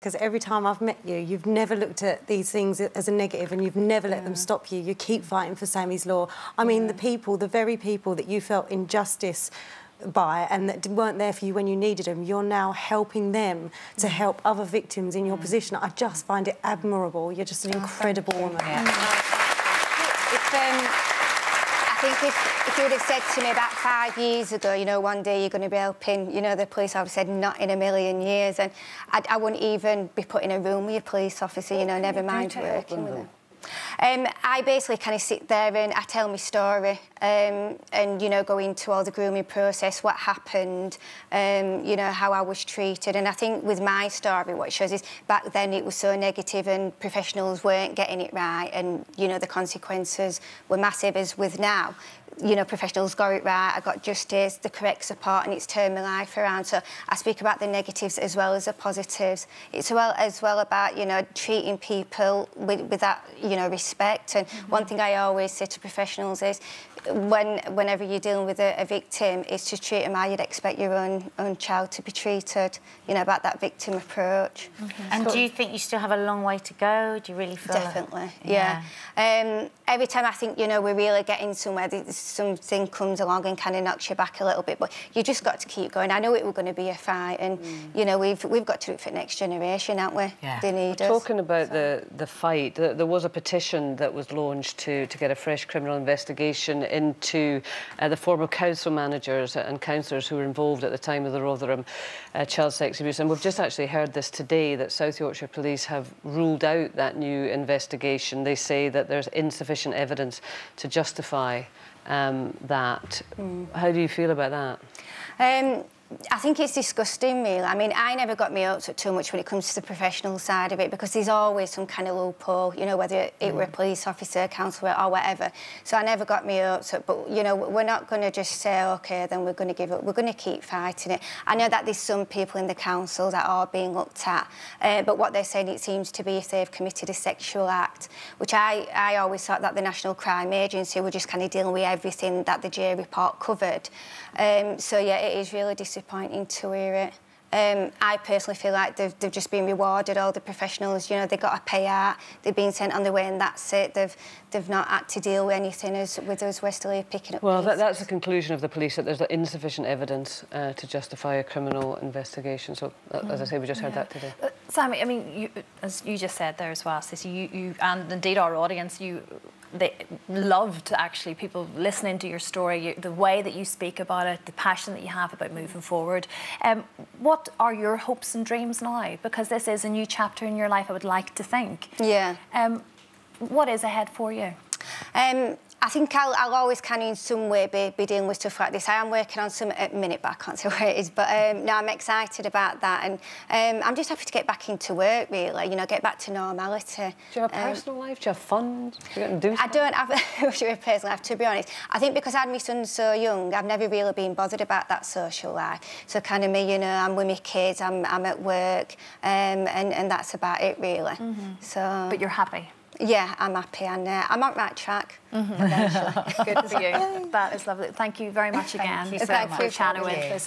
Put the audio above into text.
Because every time I've met you, you've never looked at these things as a negative and you've never let them stop you. You keep fighting for Sammy's Law. I mean, the very people that you felt injustice by and that weren't there for you when you needed them, you're now helping them to help other victims in your position. I just find it admirable. You're just an incredible woman. I think if you would have said to me about 5 years ago, you know, one day you're going to be helping, you know, the police, I would have said not in a million years, and I wouldn't even be put in a room with a police officer, you know, never mind working with them. I basically kind of sit there and I tell my story and, you know, go into all the grooming process, what happened, you know, how I was treated. And I think with my story, what it shows is back then it was so negative and professionals weren't getting it right and, you know, the consequences were massive, as with now. You know, professionals got it right, I got justice, the correct support, and it's turned my life around. So I speak about the negatives as well as the positives. It's as well about, you know, treating people with that, you know, respect. And one thing I always say to professionals is whenever you're dealing with a victim, is to treat them how you'd expect your own child to be treated, you know, about that victim approach. And do you think you still have a long way to go? Do you really feel Definitely, yeah. Every time I think, you know, we're really getting somewhere, something comes along and kind of knocks you back a little bit, but you just got to keep going. I know it was going to be a fight, and you know, we've got to do it for the next generation, haven't we? Yeah. They need us. Talking about the fight, there was a petition that was launched to get a fresh criminal investigation into the former council managers and councillors who were involved at the time of the Rotherham child sex abuse, and we've just actually heard this today that South Yorkshire Police have ruled out that new investigation. They say that there's insufficient evidence to justify that. How do you feel about that? I think it's disgusting, really. I mean, I never got my hopes up too much when it comes to the professional side of it, because there's always some kind of loophole, you know, whether it were a police officer, councillor or whatever. So I never got my hopes up, but, you know, we're not going to just say, OK, then we're going to give up. We're going to keep fighting it. I know that there's some people in the council that are being looked at, but what they're saying, it seems to be if they've committed a sexual act, which I always thought that the National Crime Agency were just kind of dealing with everything that the J report covered. So, yeah, it is really disappointing to hear it. I personally feel like they've just been rewarded, all the professionals, you know, they got a payout, they've been sent on the way and that's it. They've not had to deal with anything with us Westerly picking up. Well, that's the conclusion of the police, that there's insufficient evidence to justify a criminal investigation. So, as I say, we just heard that today. Sammy, I mean, as you just said there as well, Stacey, you and indeed our audience, they loved, actually, people listening to your story, the way that you speak about it, the passion that you have about moving forward. What are your hopes and dreams now? Because this is a new chapter in your life, I would like to think. Yeah. What is ahead for you? I think I'll always kind of in some way be dealing with stuff like this. I am working on some at the minute, but I can't say where it is. But no, I'm excited about that, and I'm just happy to get back into work, really. You know, get back to normality. Do you have a personal life? Do you have fun? Do you do stuff? I don't have a personal life, to be honest. I think because I had my son so young, I've never really been bothered about that social life. So kind of me, you know, I'm with my kids, I'm at work, and that's about it, really. So. But you're happy. Yeah, I'm happy, and I'm on the right track. Good for you. That is lovely. Thank you very much again for chatting with us.